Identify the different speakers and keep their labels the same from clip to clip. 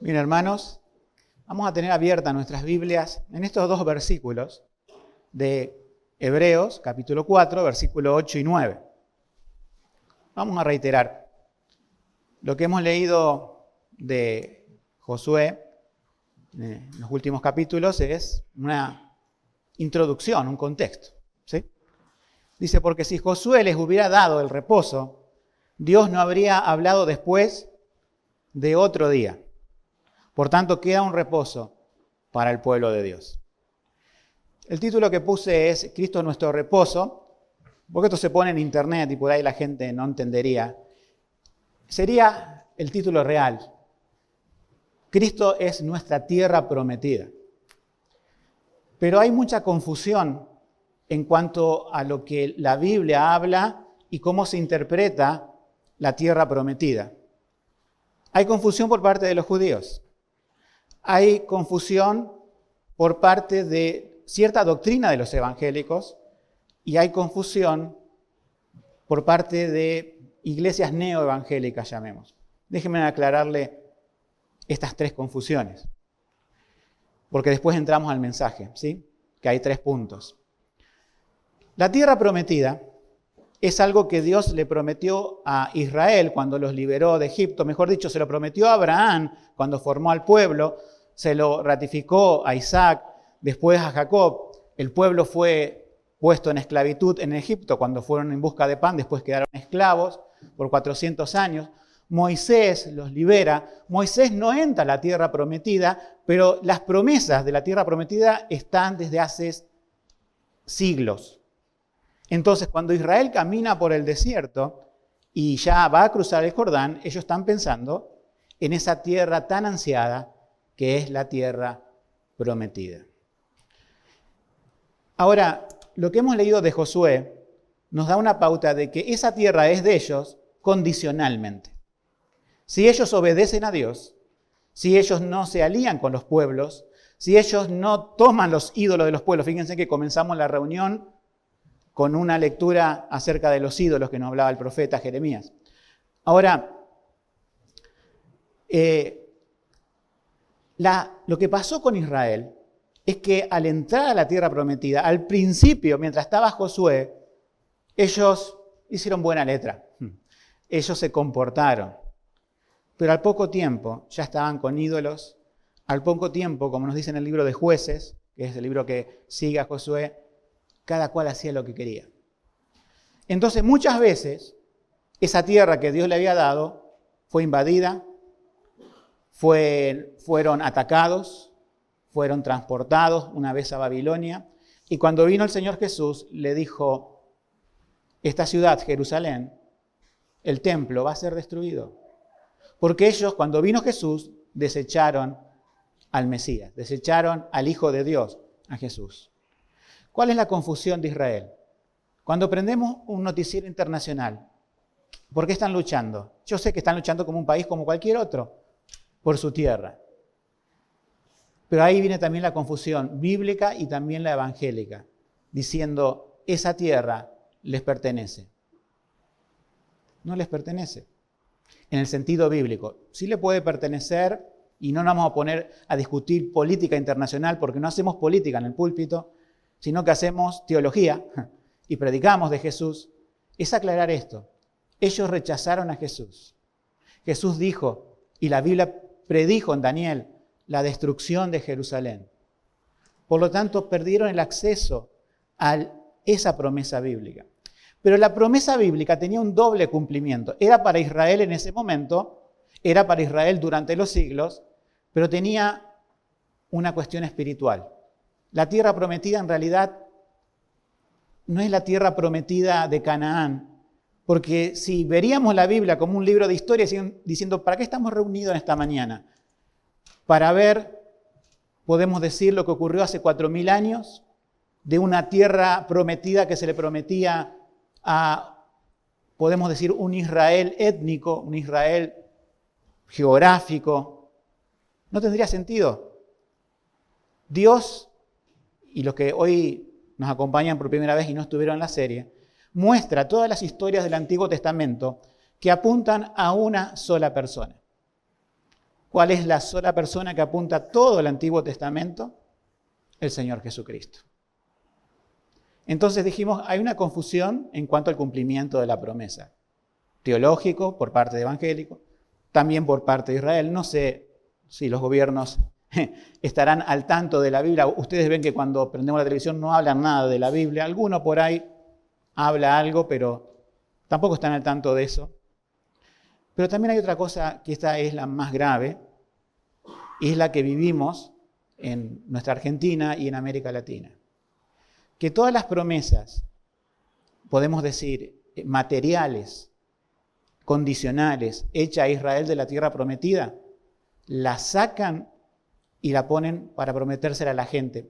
Speaker 1: Bien, hermanos, vamos a tener abiertas nuestras Biblias en estos dos versículos de Hebreos, capítulo 4, versículo 8 y 9. Vamos a reiterar. Lo que hemos leído de Josué en los últimos capítulos es una introducción, un contexto, ¿sí? Dice, porque si Josué les hubiera dado el reposo, Dios no habría hablado después de otro día. Por tanto, queda un reposo para el pueblo de Dios. El título que puse es Cristo nuestro reposo, porque esto se pone en internet y por ahí la gente no entendería. Sería el título real. Cristo es nuestra tierra prometida. Pero hay mucha confusión en cuanto a lo que la Biblia habla y cómo se interpreta la tierra prometida. Hay confusión por parte de los judíos. Hay confusión por parte de cierta doctrina de los evangélicos y hay confusión por parte de iglesias neoevangélicas, llamemos. Déjenme aclararle estas tres confusiones, porque después entramos al mensaje, ¿sí? Que hay 3 puntos. La tierra prometida es algo que Dios le prometió a Israel cuando los liberó de Egipto, mejor dicho, se lo prometió a Abraham cuando formó al pueblo, se lo ratificó a Isaac, después a Jacob. El pueblo fue puesto en esclavitud en Egipto cuando fueron en busca de pan, después quedaron esclavos por 400 años. Moisés los libera. Moisés no entra a la tierra prometida, pero las promesas de la tierra prometida están desde hace siglos. Entonces, cuando Israel camina por el desierto y ya va a cruzar el Jordán, ellos están pensando en esa tierra tan ansiada que es la tierra prometida. Ahora, lo que hemos leído de Josué nos da una pauta de que esa tierra es de ellos condicionalmente. Si ellos obedecen a Dios, si ellos no se alían con los pueblos, si ellos no toman los ídolos de los pueblos. Fíjense que comenzamos la reunión con una lectura acerca de los ídolos que nos hablaba el profeta Jeremías. Ahora, lo que pasó con Israel es que al entrar a la tierra prometida, al principio, mientras estaba Josué, ellos hicieron buena letra. Ellos se comportaron. Pero al poco tiempo ya estaban con ídolos. Al poco tiempo, como nos dice en el libro de Jueces, que es el libro que sigue a Josué, cada cual hacía lo que quería. Entonces, muchas veces, esa tierra que Dios le había dado fue invadida, fueron atacados, fueron transportados una vez a Babilonia. Y cuando vino el Señor Jesús, le dijo, esta ciudad, Jerusalén, el templo va a ser destruido. Porque ellos, cuando vino Jesús, desecharon al Mesías, desecharon al Hijo de Dios, a Jesús. ¿Cuál es la confusión de Israel? Cuando prendemos un noticiero internacional, ¿por qué están luchando? Yo sé que están luchando como un país como cualquier otro, por su tierra. Pero ahí viene también la confusión bíblica y también la evangélica, diciendo, esa tierra les pertenece. No les pertenece. En el sentido bíblico, sí le puede pertenecer y no nos vamos a poner a discutir política internacional porque no hacemos política en el púlpito, sino que hacemos teología y predicamos de Jesús. Es aclarar esto. Ellos rechazaron a Jesús. Jesús dijo, y la Biblia predijo en Daniel, la destrucción de Jerusalén. Por lo tanto, perdieron el acceso a esa promesa bíblica. Pero la promesa bíblica tenía un doble cumplimiento. Era para Israel en ese momento, era para Israel durante los siglos, pero tenía una cuestión espiritual. La tierra prometida en realidad no es la tierra prometida de Canaán, porque si veríamos la Biblia como un libro de historia diciendo, ¿para qué estamos reunidos en esta mañana? Para ver, podemos decir, lo que ocurrió hace 4000 años, de una tierra prometida que se le prometía a, podemos decir, un Israel étnico, un Israel geográfico. No tendría sentido. Dios, y los que hoy nos acompañan por primera vez y no estuvieron en la serie, muestra todas las historias del Antiguo Testamento que apuntan a una sola persona. ¿Cuál es la sola persona que apunta a todo el Antiguo Testamento? El Señor Jesucristo. Entonces dijimos, hay una confusión en cuanto al cumplimiento de la promesa. Teológico por parte de evangélicos, también por parte de Israel. No sé si los gobiernos estarán al tanto de la Biblia. Ustedes ven que cuando prendemos la televisión no hablan nada de la Biblia. Alguno por ahí habla algo, pero tampoco están al tanto de eso. Pero también hay otra cosa que esta es la más grave, y es la que vivimos en nuestra Argentina y en América Latina. Que todas las promesas, podemos decir, materiales, condicionales, hechas a Israel de la tierra prometida, la sacan y la ponen para prometérsela a la gente.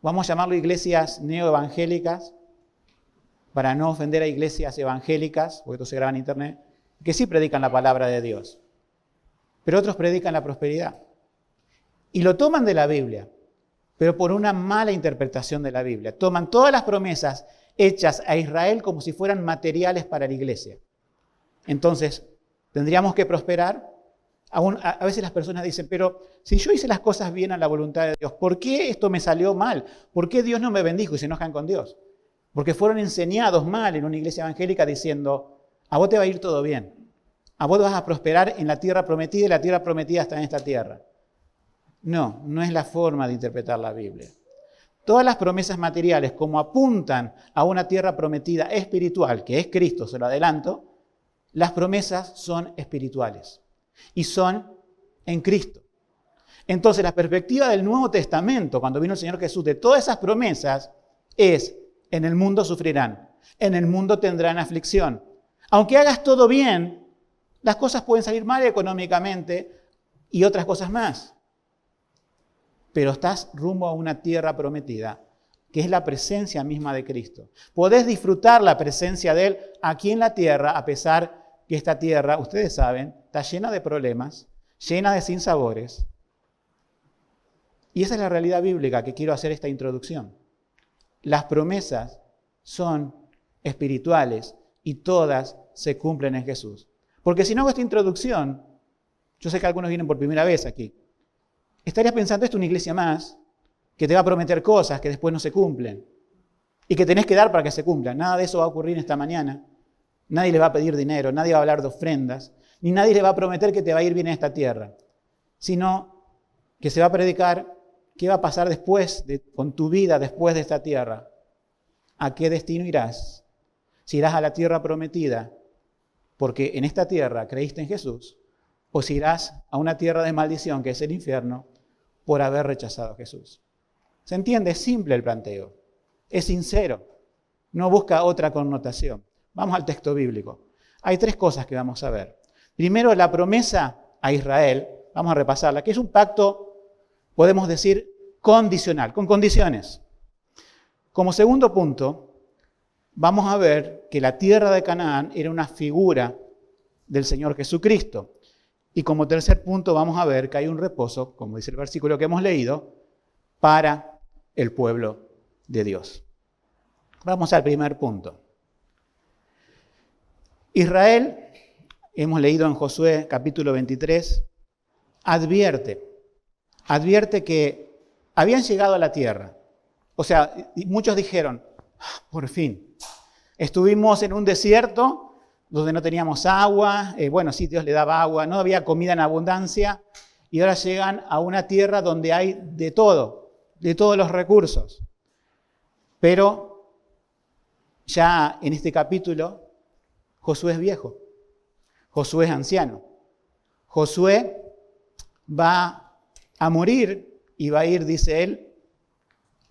Speaker 1: Vamos a llamarlo iglesias neoevangélicas, para no ofender a iglesias evangélicas, porque esto se graba en internet, que sí predican la palabra de Dios, pero otros predican la prosperidad. Y lo toman de la Biblia, pero por una mala interpretación de la Biblia. Toman todas las promesas hechas a Israel como si fueran materiales para la iglesia. Entonces, ¿tendríamos que prosperar? A veces las personas dicen, pero si yo hice las cosas bien a la voluntad de Dios, ¿por qué esto me salió mal? ¿Por qué Dios no me bendijo? Y se enojan con Dios. Porque fueron enseñados mal en una iglesia evangélica diciendo, a vos te va a ir todo bien. A vos vas a prosperar en la tierra prometida y la tierra prometida está en esta tierra. No, no es la forma de interpretar la Biblia. Todas las promesas materiales, como apuntan a una tierra prometida espiritual, que es Cristo, se lo adelanto, las promesas son espirituales y son en Cristo. Entonces, la perspectiva del Nuevo Testamento, cuando vino el Señor Jesús, de todas esas promesas, es: en el mundo sufrirán, en el mundo tendrán aflicción. Aunque hagas todo bien, las cosas pueden salir mal económicamente y otras cosas más. Pero estás rumbo a una tierra prometida, que es la presencia misma de Cristo. Podés disfrutar la presencia de Él aquí en la tierra, a pesar que esta tierra, ustedes saben, está llena de problemas, llena de sinsabores. Y esa es la realidad bíblica que quiero hacer esta introducción. Las promesas son espirituales y todas se cumplen en Jesús. Porque si no hago esta introducción, yo sé que algunos vienen por primera vez aquí, estarías pensando, esto es una iglesia más, que te va a prometer cosas que después no se cumplen y que tenés que dar para que se cumplan. Nada de eso va a ocurrir esta mañana. Nadie le va a pedir dinero, nadie va a hablar de ofrendas, ni nadie le va a prometer que te va a ir bien en esta tierra, sino que se va a predicar qué va a pasar después con tu vida después de esta tierra. ¿A qué destino irás? Si irás a la tierra prometida, porque en esta tierra creíste en Jesús, o si irás a una tierra de maldición, que es el infierno, por haber rechazado a Jesús. ¿Se entiende? Es simple el planteo. Es sincero. No busca otra connotación. Vamos al texto bíblico. Hay tres cosas que vamos a ver. Primero, la promesa a Israel. Vamos a repasarla, que es un pacto, podemos decir, condicional, con condiciones. Como segundo punto, vamos a ver que la tierra de Canaán era una figura del Señor Jesucristo. Y como tercer punto vamos a ver que hay un reposo, como dice el versículo que hemos leído, para el pueblo de Dios. Vamos al primer punto. Israel, hemos leído en Josué capítulo 23, advierte que habían llegado a la tierra. O sea, muchos dijeron, por fin, estuvimos en un desierto donde no teníamos agua, sí, Dios le daba agua, no había comida en abundancia, y ahora llegan a una tierra donde hay de todo, de todos los recursos. Pero ya en este capítulo, Josué es viejo, Josué es anciano. Josué va a morir y va a ir, dice él,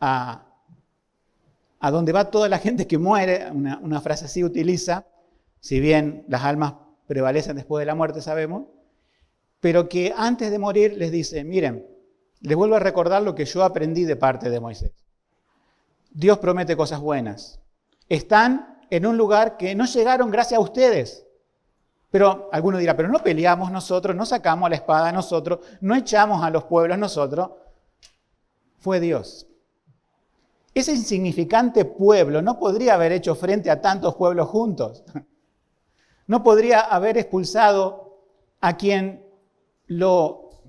Speaker 1: a donde va toda la gente que muere, una frase así utiliza, si bien las almas prevalecen después de la muerte, sabemos, pero que antes de morir les dice, miren, les vuelvo a recordar lo que yo aprendí de parte de Moisés. Dios promete cosas buenas. Están en un lugar que no llegaron gracias a ustedes. Pero alguno dirá, pero no peleamos nosotros, no sacamos la espada nosotros, no echamos a los pueblos nosotros. Fue Dios. Ese insignificante pueblo no podría haber hecho frente a tantos pueblos juntos. No podría haber expulsado a quien lo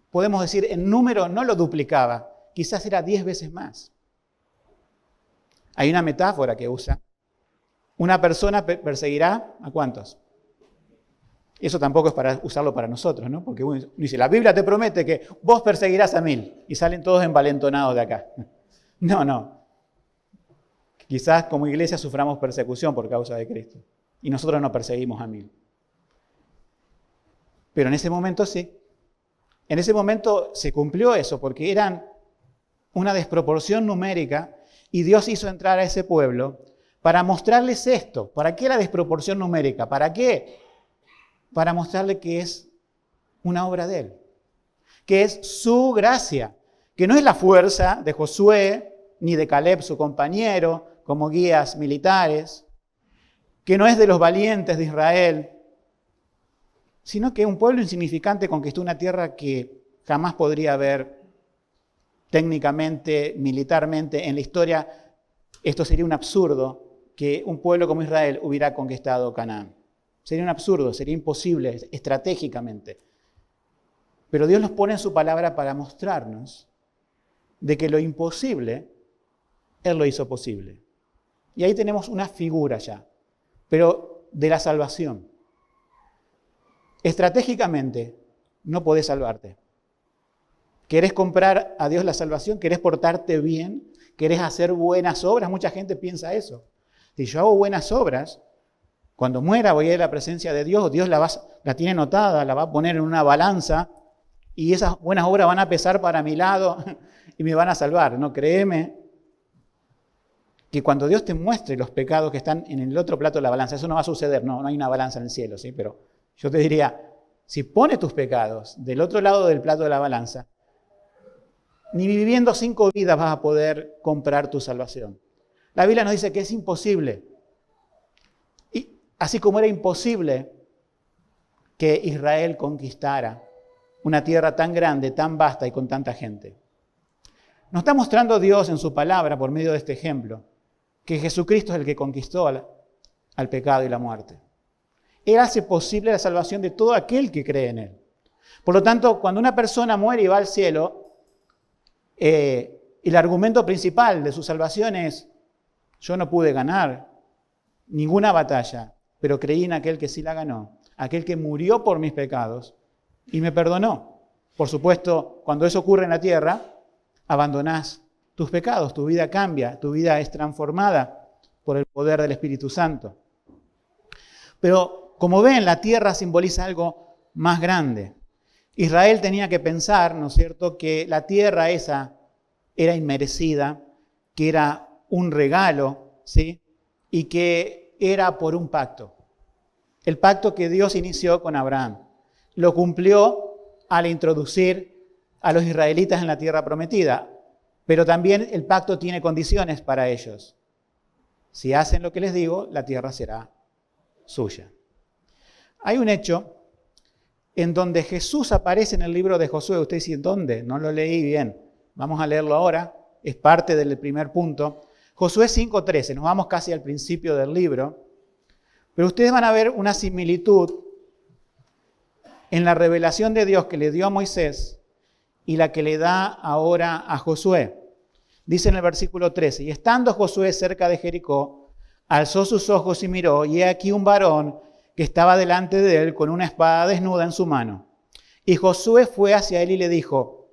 Speaker 1: podemos decir, en número no lo duplicaba, quizás era 10 veces más. Hay una metáfora que usa. Una persona perseguirá ¿a cuántos? Eso tampoco es para usarlo para nosotros, ¿no? Porque uno dice, la Biblia te promete que vos perseguirás a 1000 y salen todos envalentonados de acá. No. Quizás como iglesia suframos persecución por causa de Cristo y nosotros no perseguimos a 1000. Pero en ese momento sí. En ese momento se cumplió eso porque eran una desproporción numérica y Dios hizo entrar a ese pueblo para mostrarles esto. ¿Para qué la desproporción numérica? ¿Para qué? Para mostrarle que es una obra de Él, que es su gracia, que no es la fuerza de Josué ni de Caleb, su compañero, como guías militares, que no es de los valientes de Israel, sino que un pueblo insignificante conquistó una tierra que jamás podría haber técnicamente, militarmente, en la historia. Esto sería un absurdo que un pueblo como Israel hubiera conquistado Canaán. Sería un absurdo, sería imposible estratégicamente. Pero Dios nos pone en su palabra para mostrarnos de que lo imposible, Él lo hizo posible. Y ahí tenemos una figura ya, pero de la salvación. Estratégicamente no podés salvarte. ¿Querés comprar a Dios la salvación? ¿Querés portarte bien? ¿Querés hacer buenas obras? Mucha gente piensa eso. Si yo hago buenas obras, cuando muera voy a ir a la presencia de Dios, Dios la tiene notada, la va a poner en una balanza y esas buenas obras van a pesar para mi lado y me van a salvar. No, créeme que cuando Dios te muestre los pecados que están en el otro plato de la balanza, eso no va a suceder, no hay una balanza en el cielo, ¿sí? Pero yo te diría, si pones tus pecados del otro lado del plato de la balanza, ni viviendo 5 vidas vas a poder comprar tu salvación. La Biblia nos dice que es imposible. Y así como era imposible que Israel conquistara una tierra tan grande, tan vasta y con tanta gente. Nos está mostrando Dios en su palabra, por medio de este ejemplo, que Jesucristo es el que conquistó al pecado y la muerte. Él hace posible la salvación de todo aquel que cree en Él. Por lo tanto, cuando una persona muere y va al cielo, el argumento principal de su salvación es: yo no pude ganar ninguna batalla, pero creí en aquel que sí la ganó, aquel que murió por mis pecados y me perdonó. Por supuesto, cuando eso ocurre en la tierra, abandonás tus pecados, tu vida cambia, tu vida es transformada por el poder del Espíritu Santo. Pero como ven, la tierra simboliza algo más grande. Israel tenía que pensar, ¿no es cierto?, que la tierra esa era inmerecida, que era un regalo, ¿sí?, y que era por un pacto. El pacto que Dios inició con Abraham. Lo cumplió al introducir a los israelitas en la tierra prometida. Pero también el pacto tiene condiciones para ellos. Si hacen lo que les digo, la tierra será suya. Hay un hecho en donde Jesús aparece en el libro de Josué. Usted dice, ¿dónde? No lo leí bien. Vamos a leerlo ahora. Es parte del primer punto. Josué 5:13. Nos vamos casi al principio del libro. Pero ustedes van a ver una similitud en la revelación de Dios que le dio a Moisés y la que le da ahora a Josué. Dice en el versículo 13, y estando Josué cerca de Jericó, alzó sus ojos y miró, y he aquí un varón que estaba delante de él con una espada desnuda en su mano. Y Josué fue hacia él y le dijo,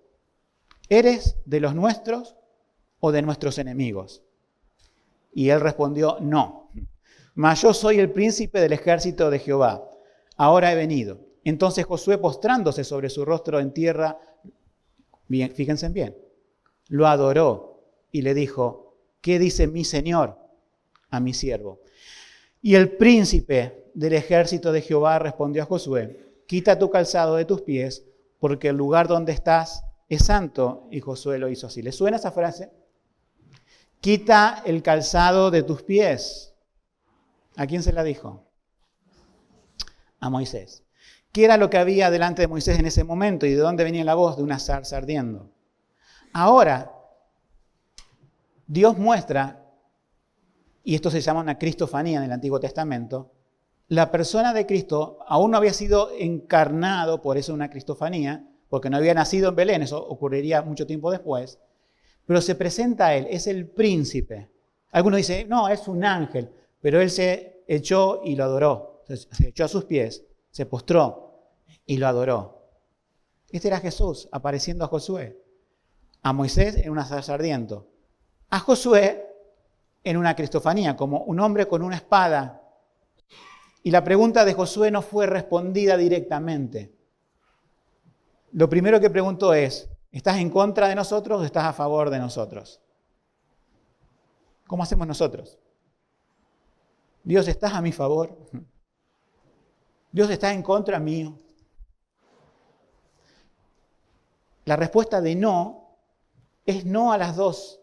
Speaker 1: ¿eres de los nuestros o de nuestros enemigos? Y él respondió, no, mas yo soy el príncipe del ejército de Jehová. Ahora he venido. Entonces Josué, postrándose sobre su rostro en tierra, bien, fíjense bien, lo adoró y le dijo, ¿qué dice mi señor a mi siervo? Y el príncipe del ejército de Jehová respondió a Josué, quita tu calzado de tus pies, porque el lugar donde estás es santo. Y Josué lo hizo así. ¿Le suena esa frase? Quita el calzado de tus pies. ¿A quién se la dijo? A Moisés. ¿Qué era lo que había delante de Moisés en ese momento? ¿Y de dónde venía la voz? De una zarza ardiendo. Ahora, Dios muestra, y esto se llama una cristofanía en el Antiguo Testamento, la persona de Cristo aún no había sido encarnado, por eso una cristofanía, porque no había nacido en Belén, eso ocurriría mucho tiempo después, pero se presenta a él, es el príncipe. Algunos dicen, no, es un ángel, pero él se echó y lo adoró, se echó a sus pies, se postró y lo adoró. Este era Jesús apareciendo a Josué, a Moisés en una zarza ardiente, a Josué en una cristofanía, como un hombre con una espada. Y la pregunta de Josué no fue respondida directamente. Lo primero que preguntó es, ¿estás en contra de nosotros o estás a favor de nosotros? ¿Cómo hacemos nosotros? Dios, ¿estás a mi favor? Dios está en contra mío. La respuesta de no es no a las dos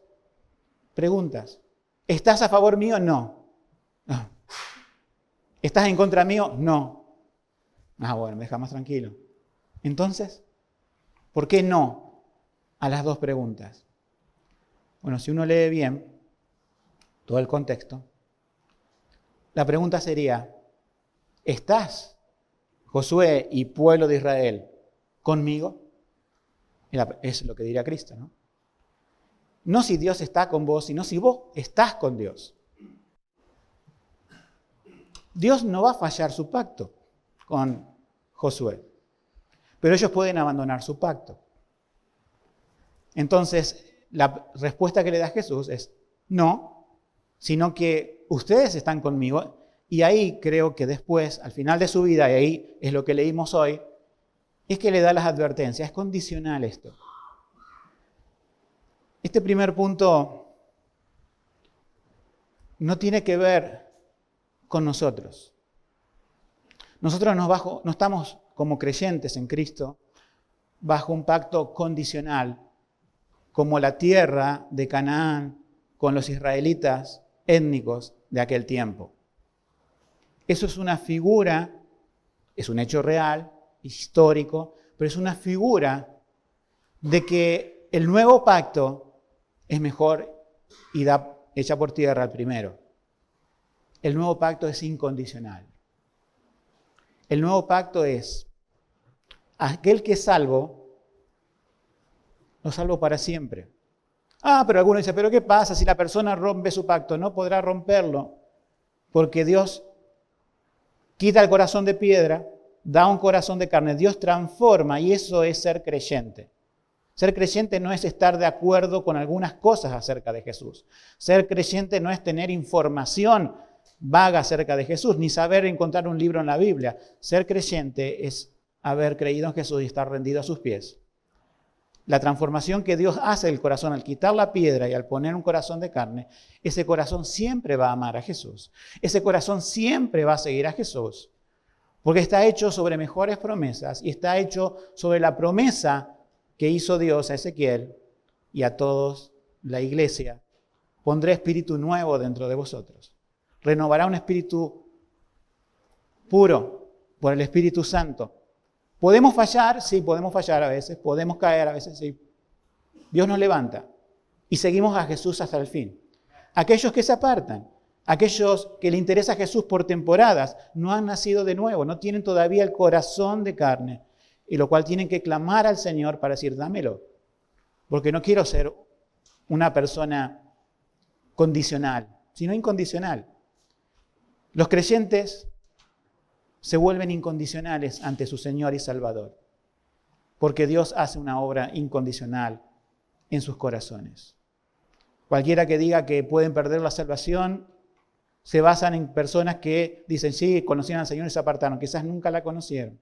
Speaker 1: preguntas. ¿Estás a favor mío? No. ¿Estás en contra mío? No. Bueno, me deja más tranquilo. Entonces, ¿por qué no a las dos preguntas? Bueno, si uno lee bien todo el contexto, la pregunta sería, ¿estás, Josué y pueblo de Israel, conmigo? Es lo que diría Cristo, ¿no? No si Dios está con vos, sino si vos estás con Dios. Dios no va a fallar su pacto con Josué, pero ellos pueden abandonar su pacto. Entonces, la respuesta que le da Jesús es no, sino que ustedes están conmigo. Y ahí creo que después, al final de su vida, y ahí es lo que leímos hoy, es que le da las advertencias. Es condicional esto. Este primer punto no tiene que ver con nosotros. Nosotros no estamos como creyentes en Cristo bajo un pacto condicional, como la tierra de Canaán con los israelitas étnicos de aquel tiempo. Eso es una figura, es un hecho real, histórico, pero es una figura de que el nuevo pacto es mejor y echa por tierra al primero. El nuevo pacto es incondicional. El nuevo pacto es aquel que es salvo, lo salvo para siempre. Pero alguno dice, ¿pero qué pasa si la persona rompe su pacto? No podrá romperlo, porque Dios quita el corazón de piedra, da un corazón de carne. Dios transforma y eso es ser creyente. Ser creyente no es estar de acuerdo con algunas cosas acerca de Jesús. Ser creyente no es tener información vaga acerca de Jesús, ni saber encontrar un libro en la Biblia. Ser creyente es haber creído en Jesús y estar rendido a sus pies. La transformación que Dios hace del corazón al quitar la piedra y al poner un corazón de carne, ese corazón siempre va a amar a Jesús. Ese corazón siempre va a seguir a Jesús. Porque está hecho sobre mejores promesas y está hecho sobre la promesa que hizo Dios a Ezequiel y a todos la iglesia. Pondré espíritu nuevo dentro de vosotros. Renovará un espíritu puro por el Espíritu Santo. ¿Podemos fallar? Sí, podemos fallar a veces. Podemos caer a veces, sí. Dios nos levanta y seguimos a Jesús hasta el fin. Aquellos que se apartan, aquellos que le interesa a Jesús por temporadas, no han nacido de nuevo, no tienen todavía el corazón de carne, y lo cual tienen que clamar al Señor para decir, dámelo, porque no quiero ser una persona condicional, sino incondicional. Los creyentes se vuelven incondicionales ante su Señor y Salvador, porque Dios hace una obra incondicional en sus corazones. Cualquiera que diga que pueden perder la salvación, se basan en personas que dicen, sí, conocían al Señor y se apartaron, quizás nunca la conocieron.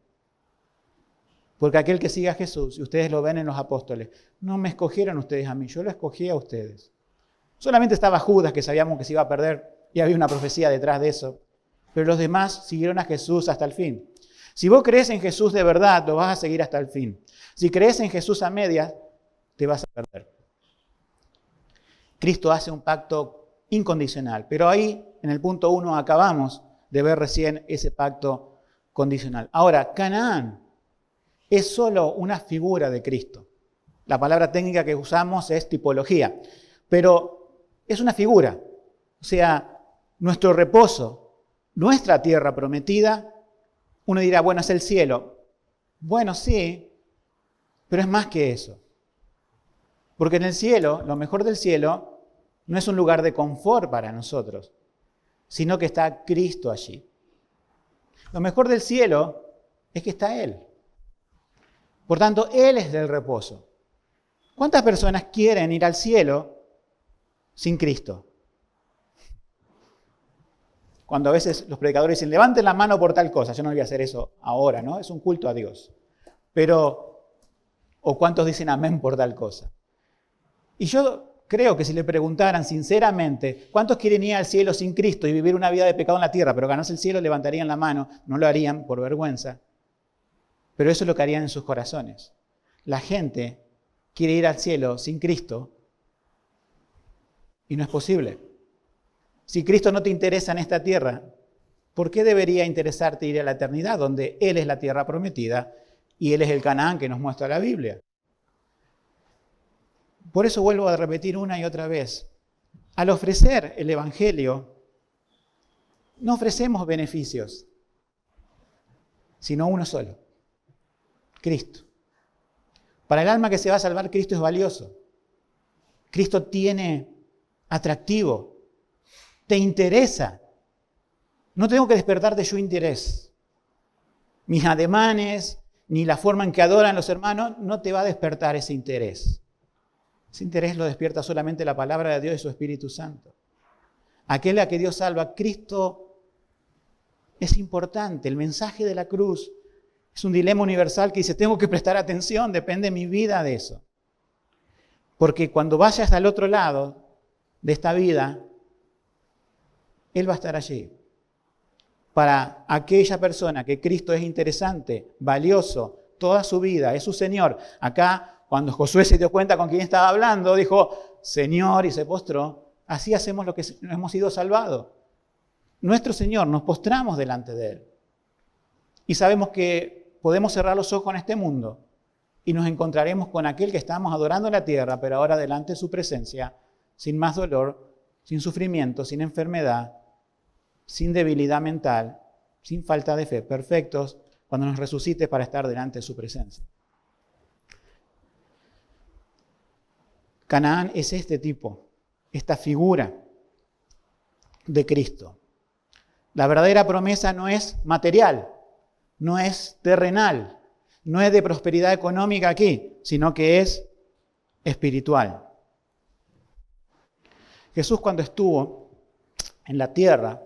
Speaker 1: Porque aquel que sigue a Jesús, y ustedes lo ven en los apóstoles, no me escogieron ustedes a mí, yo lo escogí a ustedes. Solamente estaba Judas, que sabíamos que se iba a perder, y había una profecía detrás de eso. Pero los demás siguieron a Jesús hasta el fin. Si vos crees en Jesús de verdad, lo vas a seguir hasta el fin. Si crees en Jesús a medias, te vas a perder. Cristo hace un pacto incondicional, pero ahí, en el punto 1, acabamos de ver recién ese pacto condicional. Ahora, Canaán es solo una figura de Cristo. La palabra técnica que usamos es tipología, pero es una figura. O sea, nuestro reposo, nuestra tierra prometida, uno dirá, bueno, es el cielo. Bueno, sí, Pero es más que eso. Porque en el cielo, lo mejor del cielo, no es un lugar de confort para nosotros, sino que está Cristo allí. Lo mejor del cielo es que está Él. Por tanto, Él es del reposo. ¿Cuántas personas quieren ir al cielo sin Cristo? Cuando a veces los predicadores dicen, levanten la mano por tal cosa. Yo no voy a hacer eso ahora, ¿no? Es un culto a Dios. O cuántos dicen amén por tal cosa. Y yo creo que si le preguntaran sinceramente, ¿cuántos quieren ir al cielo sin Cristo y vivir una vida de pecado en la tierra, pero ganarse el cielo, levantarían la mano? No lo harían por vergüenza. Pero eso es lo que harían en sus corazones. La gente quiere ir al cielo sin Cristo y no es posible. Si Cristo no te interesa en esta tierra, ¿por qué debería interesarte ir a la eternidad, donde Él es la tierra prometida y Él es el Canaán que nos muestra la Biblia? Por eso vuelvo a repetir una y otra vez. Al ofrecer el Evangelio, no ofrecemos beneficios, sino uno solo: Cristo. Para el alma que se va a salvar, Cristo es valioso. Cristo tiene atractivo. Te interesa. No tengo que despertar de yo interés. Mis ademanes, ni la forma en que adoran los hermanos, no te va a despertar ese interés. Ese interés lo despierta solamente la palabra de Dios y su Espíritu Santo. Aquel a que Dios salva, Cristo, es importante. El mensaje de la cruz es un dilema universal que dice, tengo que prestar atención, depende mi vida de eso. Porque cuando vayas al otro lado de esta vida, Él va a estar allí. Para aquella persona que Cristo es interesante, valioso, toda su vida, es su Señor. Acá, cuando Josué se dio cuenta con quién estaba hablando, dijo, Señor, y se postró. Así hacemos lo que hemos sido salvados. Nuestro Señor, nos postramos delante de Él. Y sabemos que podemos cerrar los ojos en este mundo y nos encontraremos con aquel que estamos adorando en la tierra, pero ahora delante de su presencia, sin más dolor, sin sufrimiento, sin enfermedad, sin debilidad mental, sin falta de fe, perfectos cuando nos resucite para estar delante de su presencia. Canaán es este tipo, esta figura de Cristo. La verdadera promesa no es material, no es terrenal, no es de prosperidad económica aquí, sino que es espiritual. Jesús, cuando estuvo en la tierra,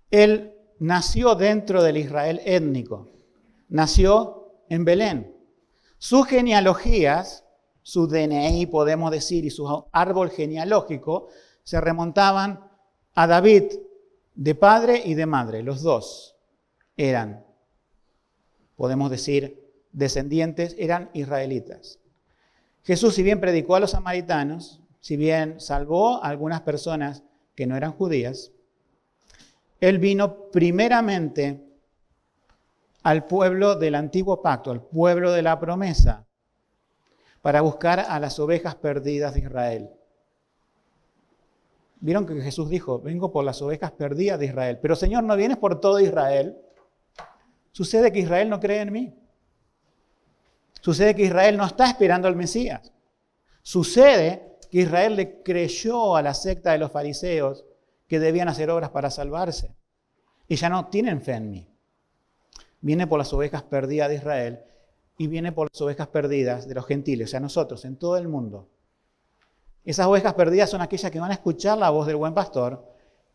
Speaker 1: Él nació dentro del Israel étnico, nació en Belén. Sus genealogías, su DNI podemos decir, y su árbol genealógico, se remontaban a David, de padre y de madre. Los dos eran, podemos decir, descendientes, eran israelitas. Jesús, si bien predicó a los samaritanos, si bien salvó a algunas personas que no eran judías, Él vino primeramente al pueblo del antiguo pacto, al pueblo de la promesa, para buscar a las ovejas perdidas de Israel. Vieron que Jesús dijo, vengo por las ovejas perdidas de Israel. Pero Señor, ¿no vienes por todo Israel? Sucede que Israel no cree en mí. Sucede que Israel no está esperando al Mesías. Sucede que Israel le creyó a la secta de los fariseos que debían hacer obras para salvarse. Y ya no tienen fe en mí. Viene por las ovejas perdidas de Israel y viene por las ovejas perdidas de los gentiles, o sea, nosotros, en todo el mundo. Esas ovejas perdidas son aquellas que van a escuchar la voz del buen pastor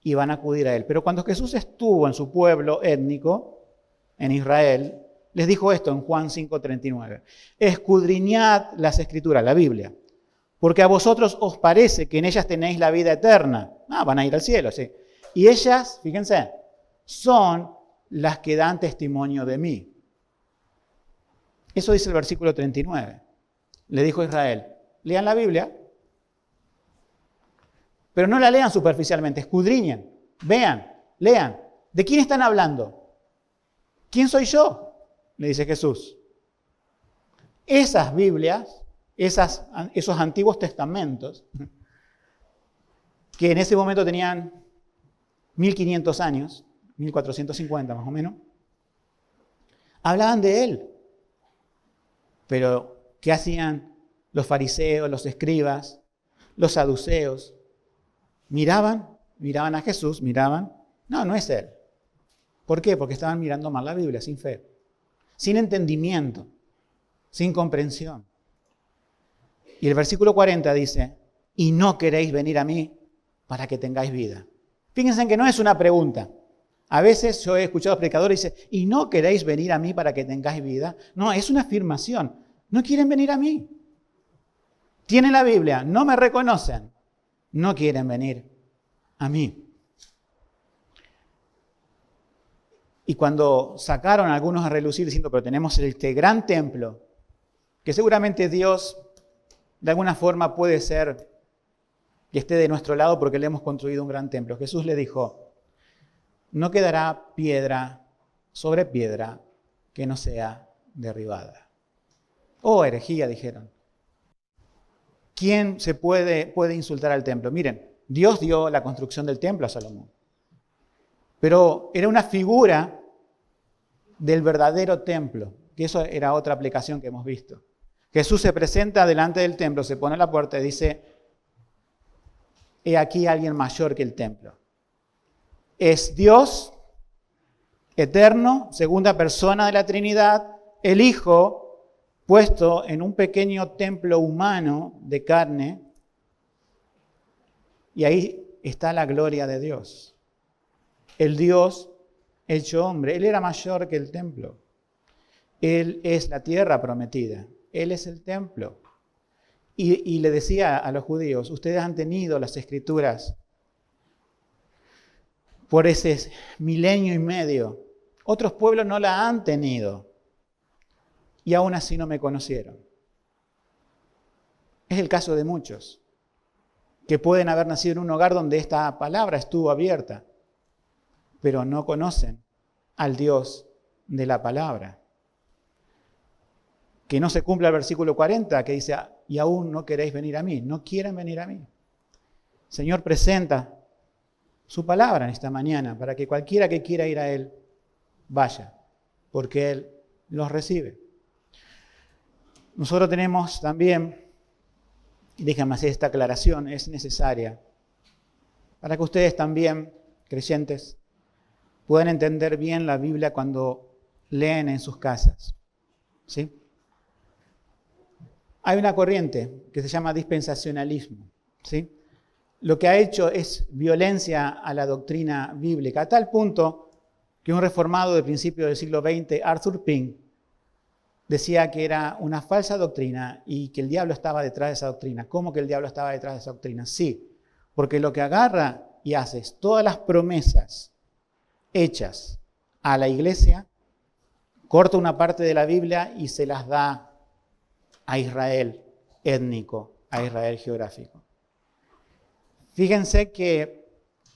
Speaker 1: y van a acudir a Él. Pero cuando Jesús estuvo en su pueblo étnico, en Israel, les dijo esto en Juan 5:39. Escudriñad las Escrituras, la Biblia, porque a vosotros os parece que en ellas tenéis la vida eterna. Van a ir al cielo, sí. Y ellas, fíjense, son las que dan testimonio de mí. Eso dice el versículo 39. Le dijo a Israel, lean la Biblia, pero no la lean superficialmente, escudriñen, vean, lean. ¿De quién están hablando? ¿Quién soy yo? Le dice Jesús. Esas Biblias, esos antiguos testamentos, que en ese momento tenían 1500 años, 1450 más o menos, hablaban de Él. Pero, ¿qué hacían los fariseos, los escribas, los saduceos? Miraban a Jesús, no es Él. ¿Por qué? Porque estaban mirando mal la Biblia, sin fe, sin entendimiento, sin comprensión. Y el versículo 40 dice, y no queréis venir a mí para que tengáis vida. Fíjense en que no es una pregunta. A veces yo he escuchado predicadores que dicen, ¿y no queréis venir a mí para que tengáis vida? No, es una afirmación. No quieren venir a mí. Tienen la Biblia, no me reconocen. No quieren venir a mí. Y cuando sacaron a algunos a relucir diciendo, pero tenemos este gran templo, que seguramente Dios de alguna forma puede ser que esté de nuestro lado porque le hemos construido un gran templo. Jesús le dijo, no quedará piedra sobre piedra que no sea derribada. Oh, herejía, dijeron. ¿Quién se puede insultar al templo? Miren, Dios dio la construcción del templo a Salomón. Pero era una figura del verdadero templo, que eso era otra aplicación que hemos visto. Jesús se presenta delante del templo, se pone a la puerta y dice, he aquí alguien mayor que el templo. Es Dios eterno, segunda persona de la Trinidad, el Hijo puesto en un pequeño templo humano de carne, y ahí está la gloria de Dios. El Dios hecho hombre, Él era mayor que el templo. Él es la tierra prometida, Él es el templo. Y le decía a los judíos, ustedes han tenido las Escrituras por ese milenio y medio. Otros pueblos no la han tenido y aún así no me conocieron. Es el caso de muchos que pueden haber nacido en un hogar donde esta palabra estuvo abierta, pero no conocen al Dios de la palabra. Que no se cumpla el versículo 40 que dice, y aún no queréis venir a mí, no quieren venir a mí. Señor, presenta su palabra en esta mañana para que cualquiera que quiera ir a Él vaya, porque Él los recibe. Nosotros tenemos también, déjame hacer esta aclaración, es necesaria, para que ustedes también, creyentes, puedan entender bien la Biblia cuando leen en sus casas. ¿Sí? Hay una corriente que se llama dispensacionalismo. ¿Sí? Lo que ha hecho es violencia a la doctrina bíblica, a tal punto que un reformado de principios del siglo XX, Arthur Pink, decía que era una falsa doctrina y que el diablo estaba detrás de esa doctrina. ¿Cómo que el diablo estaba detrás de esa doctrina? Sí, porque lo que agarra y hace es todas las promesas hechas a la iglesia, corta una parte de la Biblia y se las da a Israel étnico, a Israel geográfico. Fíjense que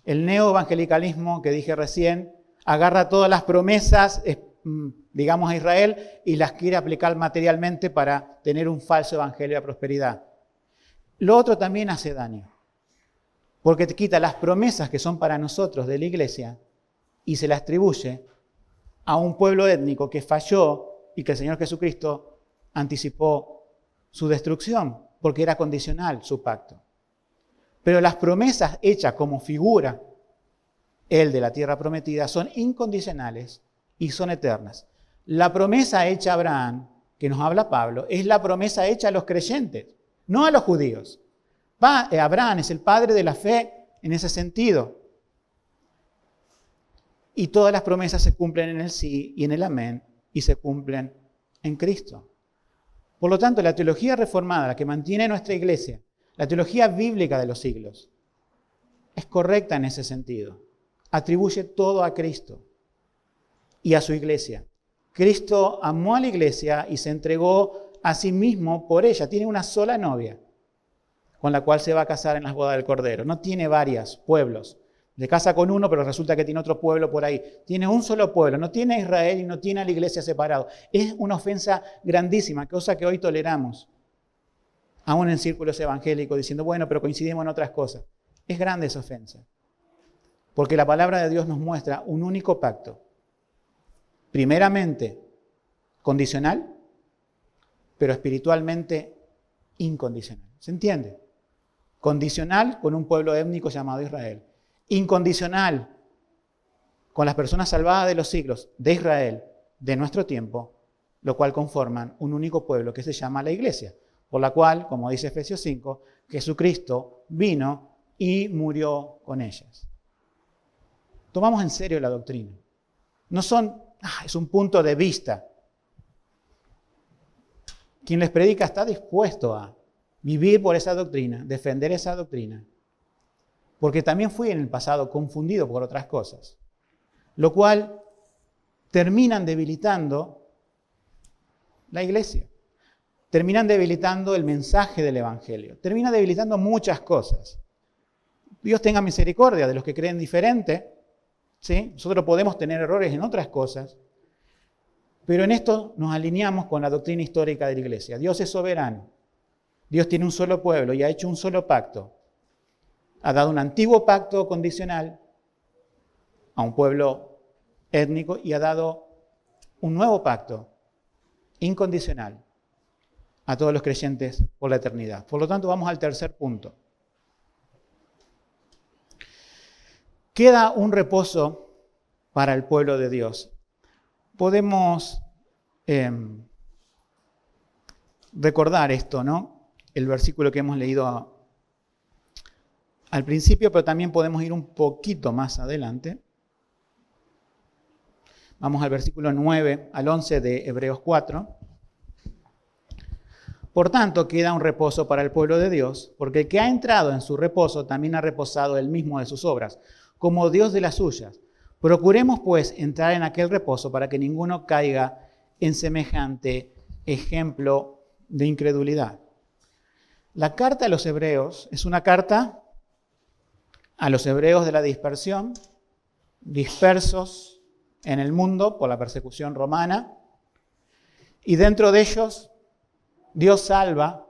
Speaker 1: el neoevangelicalismo que dije recién agarra todas las promesas, digamos, a Israel y las quiere aplicar materialmente para tener un falso evangelio de prosperidad. Lo otro también hace daño, porque te quita las promesas que son para nosotros de la iglesia y se las atribuye a un pueblo étnico que falló y que el Señor Jesucristo anticipó su destrucción, porque era condicional su pacto. Pero las promesas hechas como figura, Él de la tierra prometida, son incondicionales y son eternas. La promesa hecha a Abraham, que nos habla Pablo, es la promesa hecha a los creyentes, no a los judíos. Abraham es el padre de la fe en ese sentido. Y todas las promesas se cumplen en el sí y en el amén y se cumplen en Cristo. Por lo tanto, la teología reformada, la que mantiene nuestra iglesia, la teología bíblica de los siglos, es correcta en ese sentido. Atribuye todo a Cristo y a su iglesia. Cristo amó a la iglesia y se entregó a sí mismo por ella. Tiene una sola novia con la cual se va a casar en las bodas del Cordero. No tiene varios pueblos. Se casa con uno, pero resulta que tiene otro pueblo por ahí. Tiene un solo pueblo. No tiene a Israel y no tiene a la iglesia separado. Es una ofensa grandísima, cosa que hoy toleramos. Aún en círculos evangélicos, diciendo, bueno, pero coincidimos en otras cosas. Es grande esa ofensa. Porque la palabra de Dios nos muestra un único pacto. Primeramente, condicional, pero espiritualmente incondicional. ¿Se entiende? Condicional con un pueblo étnico llamado Israel. Incondicional con las personas salvadas de los siglos de Israel, de nuestro tiempo, lo cual conforman un único pueblo que se llama la Iglesia, por la cual, como dice Efesios 5, Jesucristo vino y murió con ellas. Tomamos en serio la doctrina. No es un punto de vista. Quien les predica está dispuesto a vivir por esa doctrina, defender esa doctrina, porque también fui en el pasado confundido por otras cosas, lo cual terminan debilitando la iglesia, terminan debilitando el mensaje del evangelio, terminan debilitando muchas cosas. Dios tenga misericordia de los que creen diferente, ¿sí? Nosotros podemos tener errores en otras cosas, pero en esto nos alineamos con la doctrina histórica de la iglesia. Dios es soberano. Dios tiene un solo pueblo y ha hecho un solo pacto. Ha dado un antiguo pacto condicional a un pueblo étnico y ha dado un nuevo pacto incondicional a todos los creyentes por la eternidad. Por lo tanto, vamos al tercer punto. Queda un reposo para el pueblo de Dios. Podemos recordar esto, ¿no? El versículo que hemos leído al principio, pero también podemos ir un poquito más adelante. Vamos al versículo 9 al 11 de Hebreos 4. Por tanto, queda un reposo para el pueblo de Dios, porque el que ha entrado en su reposo también ha reposado él mismo de sus obras, como Dios de las suyas. Procuremos, pues, entrar en aquel reposo para que ninguno caiga en semejante ejemplo de incredulidad. La carta a los hebreos es una carta a los hebreos de la dispersión, dispersos en el mundo por la persecución romana, y dentro de ellos Dios salva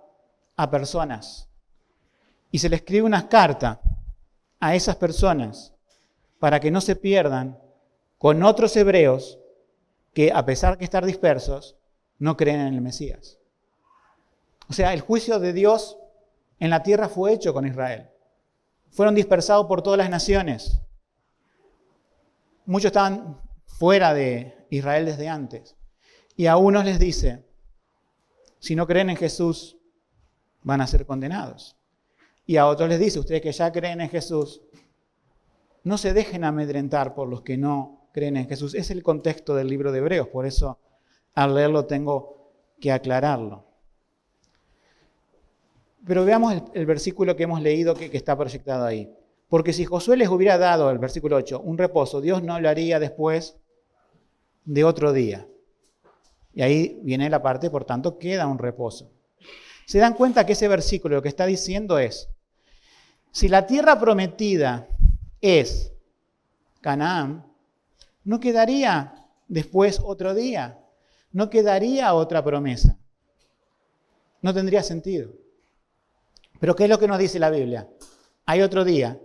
Speaker 1: a personas y se le escribe una carta a esas personas para que no se pierdan con otros hebreos que, a pesar de estar dispersos, no creen en el Mesías. O sea, el juicio de Dios en la tierra fue hecho con Israel. Fueron dispersados por todas las naciones. Muchos estaban fuera de Israel desde antes. Y a unos les dice, si no creen en Jesús, van a ser condenados. Y a otros les dice, ustedes que ya creen en Jesús, no se dejen amedrentar por los que no creen en Jesús. Es el contexto del libro de Hebreos, por eso al leerlo tengo que aclararlo. Pero veamos el versículo que hemos leído que está proyectado ahí. Porque si Josué les hubiera dado, el versículo 8, un reposo, Dios no lo haría después de otro día. Y ahí viene la parte, por tanto, queda un reposo. Se dan cuenta que ese versículo lo que está diciendo es, si la tierra prometida es Canaán, no quedaría después otro día, no quedaría otra promesa. No tendría sentido. Pero ¿qué es lo que nos dice la Biblia? Hay otro día,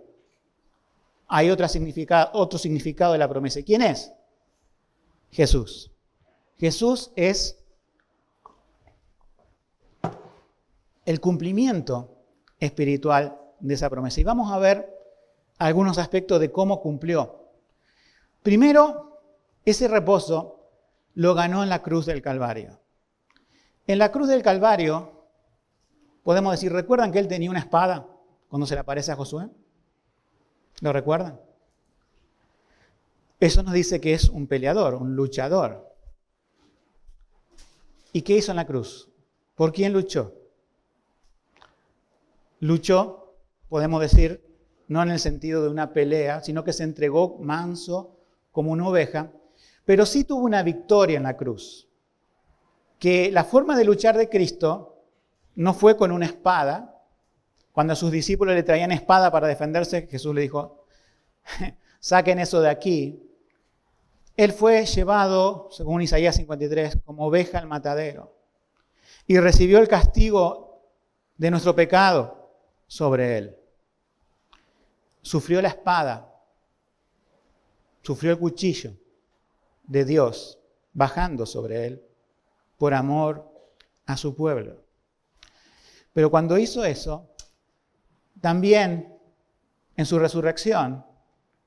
Speaker 1: hay otro significado de la promesa. ¿Quién es? Jesús. Jesús es el cumplimiento espiritual de esa promesa. Y vamos a ver algunos aspectos de cómo cumplió. Primero, ese reposo lo ganó en la cruz del Calvario. En la cruz del Calvario, podemos decir, ¿recuerdan que él tenía una espada cuando se le aparece a Josué? ¿Lo recuerdan? Eso nos dice que es un peleador, un luchador. ¿Y qué hizo en la cruz? ¿Por quién luchó? Luchó, podemos decir, no en el sentido de una pelea, sino que se entregó manso como una oveja, pero sí tuvo una victoria en la cruz. Que la forma de luchar de Cristo no fue con una espada. Cuando a sus discípulos le traían espada para defenderse, Jesús le dijo, saquen eso de aquí. Él fue llevado, según Isaías 53, como oveja al matadero y recibió el castigo de nuestro pecado sobre él. Sufrió la espada, sufrió el cuchillo de Dios bajando sobre él por amor a su pueblo. Pero cuando hizo eso, también en su resurrección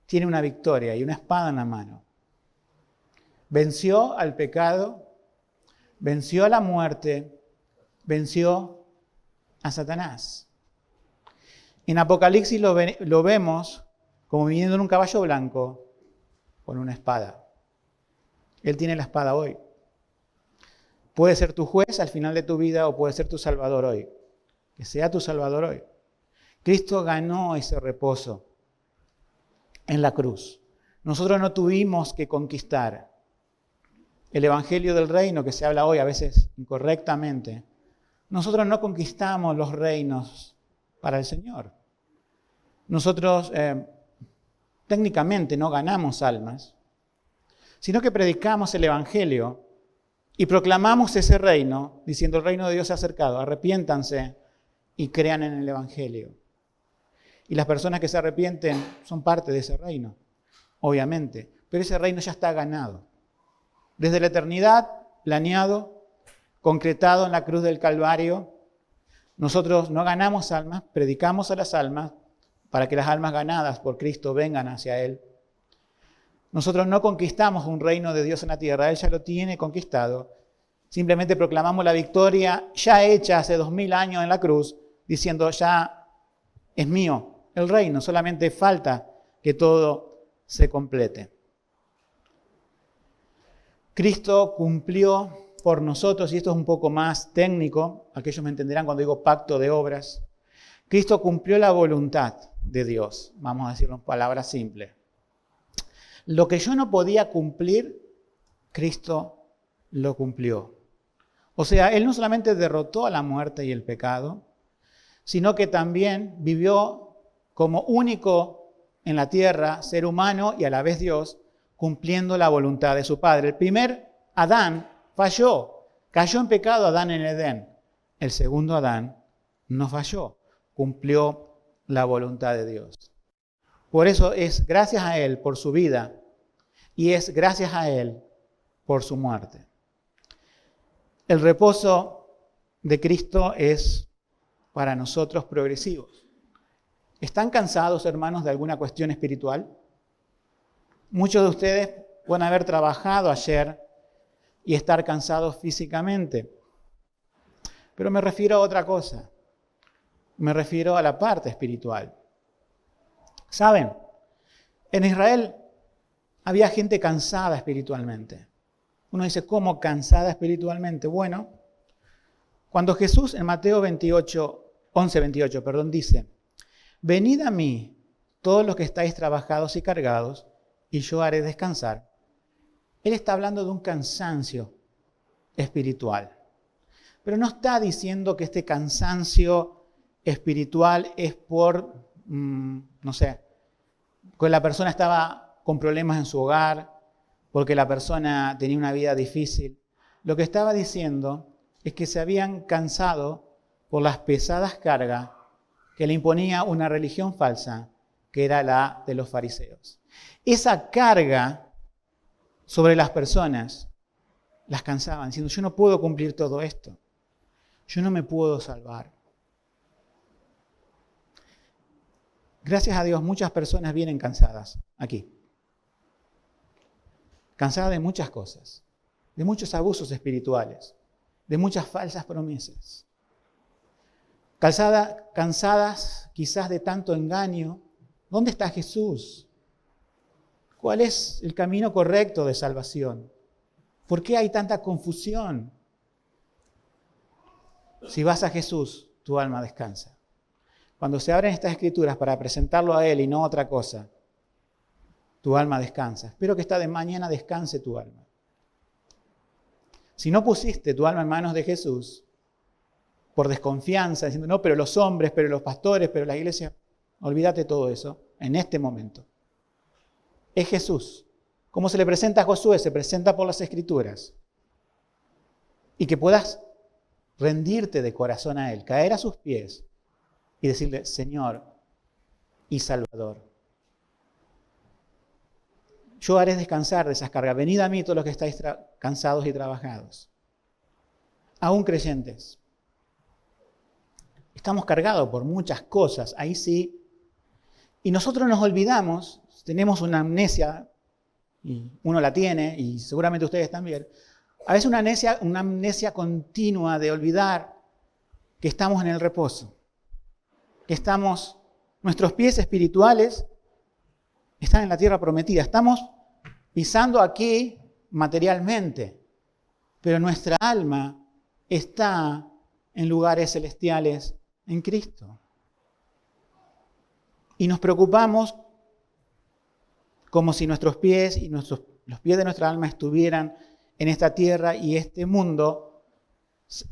Speaker 1: tiene una victoria y una espada en la mano. Venció al pecado, venció a la muerte, venció a Satanás. En Apocalipsis lo vemos como viniendo en un caballo blanco con una espada. Él tiene la espada hoy. Puede ser tu juez al final de tu vida o puede ser tu salvador hoy. Que sea tu salvador hoy. Cristo ganó ese reposo en la cruz. Nosotros no tuvimos que conquistar. El evangelio del reino que se habla hoy a veces incorrectamente. Nosotros no conquistamos los reinos para el Señor. Nosotros técnicamente no ganamos almas, sino que predicamos el evangelio y proclamamos ese reino diciendo el reino de Dios se ha acercado, arrepiéntanse y crean en el evangelio. Y las personas que se arrepienten son parte de ese reino, obviamente, pero ese reino ya está ganado. Desde la eternidad, planeado, concretado en la cruz del Calvario, nosotros no ganamos almas, predicamos a las almas para que las almas ganadas por Cristo vengan hacia Él. Nosotros no conquistamos un reino de Dios en la tierra, Él ya lo tiene conquistado. Simplemente proclamamos la victoria ya hecha hace 2000 años en la cruz, diciendo ya es mío el reino, solamente falta que todo se complete. Cristo cumplió por nosotros, y esto es un poco más técnico, aquellos me entenderán cuando digo pacto de obras. Cristo cumplió la voluntad de Dios, vamos a decirlo en palabras simples. Lo que yo no podía cumplir, Cristo lo cumplió. O sea, Él no solamente derrotó a la muerte y el pecado, sino que también vivió como único en la tierra, ser humano y a la vez Dios, cumpliendo la voluntad de su Padre. El primer Adán falló, cayó en pecado Adán en Edén. El segundo Adán no falló, cumplió la voluntad de Dios. Por eso es gracias a Él por su vida y es gracias a Él por su muerte. El reposo de Cristo es para nosotros progresivos. ¿Están cansados, hermanos, de alguna cuestión espiritual? Muchos de ustedes pueden haber trabajado ayer y estar cansados físicamente. Pero me refiero a otra cosa. Me refiero a la parte espiritual. ¿Saben? En Israel había gente cansada espiritualmente. Uno dice, ¿cómo cansada espiritualmente? Bueno, cuando Jesús en Mateo 11:28, dice, venid a mí todos los que estáis trabajados y cargados, y yo haré descansar. Él está hablando de un cansancio espiritual. Pero no está diciendo que este cansancio espiritual es por, porque la persona estaba con problemas en su hogar, porque la persona tenía una vida difícil. Lo que estaba diciendo es que se habían cansado por las pesadas cargas que le imponía una religión falsa, que era la de los fariseos. Esa carga sobre las personas las cansaban, diciendo, yo no puedo cumplir todo esto. Yo no me puedo salvar. Gracias a Dios, muchas personas vienen cansadas aquí. Cansadas de muchas cosas, de muchos abusos espirituales, de muchas falsas promesas. Cansadas quizás de tanto engaño. ¿Dónde está Jesús? ¿Cuál es el camino correcto de salvación? ¿Por qué hay tanta confusión? Si vas a Jesús, tu alma descansa. Cuando se abren estas escrituras para presentarlo a Él y no a otra cosa, tu alma descansa. Espero que esta de mañana descanse tu alma. Si no pusiste tu alma en manos de Jesús, por desconfianza, diciendo, no, pero los hombres, pero los pastores, pero la iglesia, olvídate todo eso en este momento. Es Jesús. ¿Cómo se le presenta a Josué? Se presenta por las Escrituras. Y que puedas rendirte de corazón a Él, caer a sus pies y decirle, Señor y Salvador, yo haré descansar de esas cargas. Venid a mí todos los que estáis cansados y trabajados. aún creyentes. Estamos cargados por muchas cosas, ahí sí. Y nosotros nos olvidamos, tenemos una amnesia, y uno la tiene, y seguramente ustedes también. A veces una amnesia continua de olvidar que estamos en el reposo. Que nuestros pies espirituales están en la tierra prometida. Estamos pisando aquí materialmente, pero nuestra alma está en lugares celestiales en Cristo. Y nos preocupamos como si nuestros pies y los pies de nuestra alma estuvieran en esta tierra y este mundo,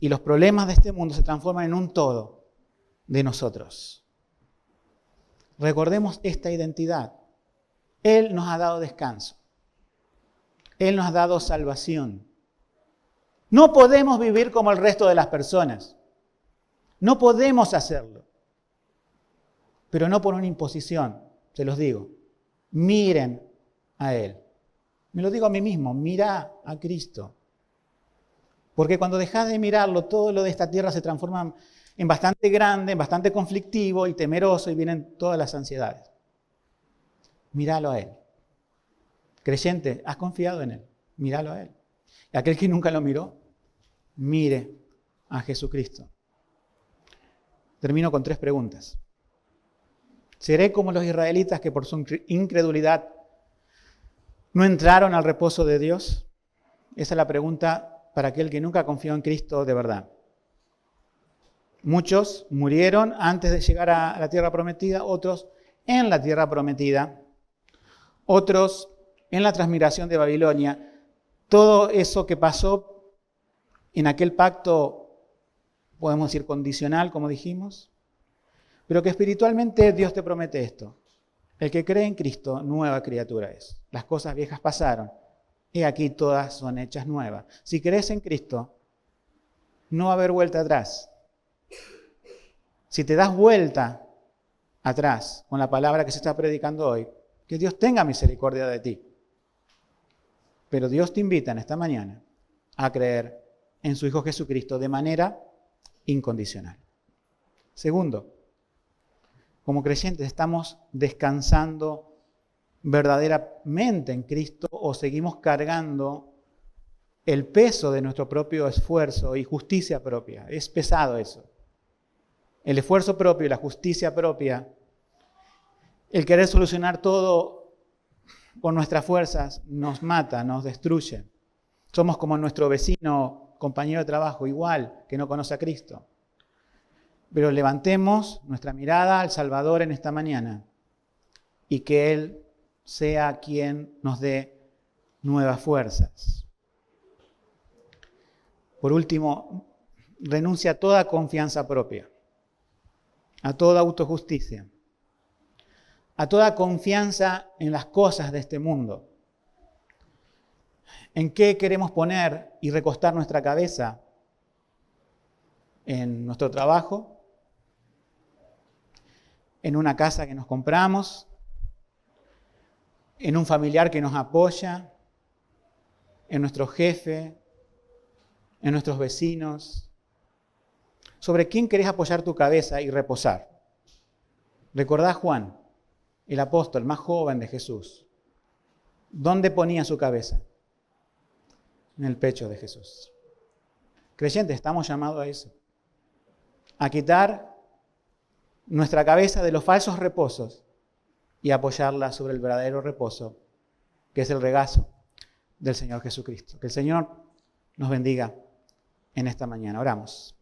Speaker 1: y los problemas de este mundo se transforman en un todo de nosotros. Recordemos esta identidad. Él nos ha dado descanso. Él nos ha dado salvación. No podemos vivir como el resto de las personas. No podemos hacerlo. Pero no por una imposición, se los digo. Miren a Él. Me lo digo a mí mismo, mira a Cristo. Porque cuando dejas de mirarlo, todo lo de esta tierra se transforma en bastante grande, en bastante conflictivo y temeroso, y vienen todas las ansiedades. Míralo a Él. Creyente, ¿has confiado en Él? Míralo a Él. Y aquel que nunca lo miró, mire a Jesucristo. Termino con 3 preguntas. ¿Seré como los israelitas que por su incredulidad no entraron al reposo de Dios? Esa es la pregunta para aquel que nunca confió en Cristo de verdad. Muchos murieron antes de llegar a la tierra prometida, otros en la tierra prometida, otros en la transmigración de Babilonia. Todo eso que pasó en aquel pacto, podemos decir condicional, como dijimos, pero que espiritualmente Dios te promete esto. El que cree en Cristo, nueva criatura es. Las cosas viejas pasaron, y aquí todas son hechas nuevas. Si crees en Cristo, no va a haber vuelta atrás. Si te das vuelta atrás con la palabra que se está predicando hoy, que Dios tenga misericordia de ti. Pero Dios te invita en esta mañana a creer en su Hijo Jesucristo de manera incondicional. Segundo, como creyentes, ¿estamos descansando verdaderamente en Cristo o seguimos cargando el peso de nuestro propio esfuerzo y justicia propia? Es pesado eso. El esfuerzo propio y la justicia propia, el querer solucionar todo por nuestras fuerzas, nos mata, nos destruye. Somos como nuestro vecino, compañero de trabajo, igual, que no conoce a Cristo. Pero levantemos nuestra mirada al Salvador en esta mañana y que Él sea quien nos dé nuevas fuerzas. Por último, renuncia a toda confianza propia, a toda autojusticia, a toda confianza en las cosas de este mundo. ¿En qué queremos poner y recostar nuestra cabeza? ¿En nuestro trabajo? ¿En una casa que nos compramos? ¿En un familiar que nos apoya? ¿En nuestro jefe? ¿En nuestros vecinos? ¿Sobre quién querés apoyar tu cabeza y reposar? Recordá a Juan, el apóstol más joven de Jesús. ¿Dónde ponía su cabeza? En el pecho de Jesús. Creyentes, estamos llamados a eso. A quitar nuestra cabeza de los falsos reposos y apoyarla sobre el verdadero reposo, que es el regazo del Señor Jesucristo. Que el Señor nos bendiga en esta mañana. Oramos.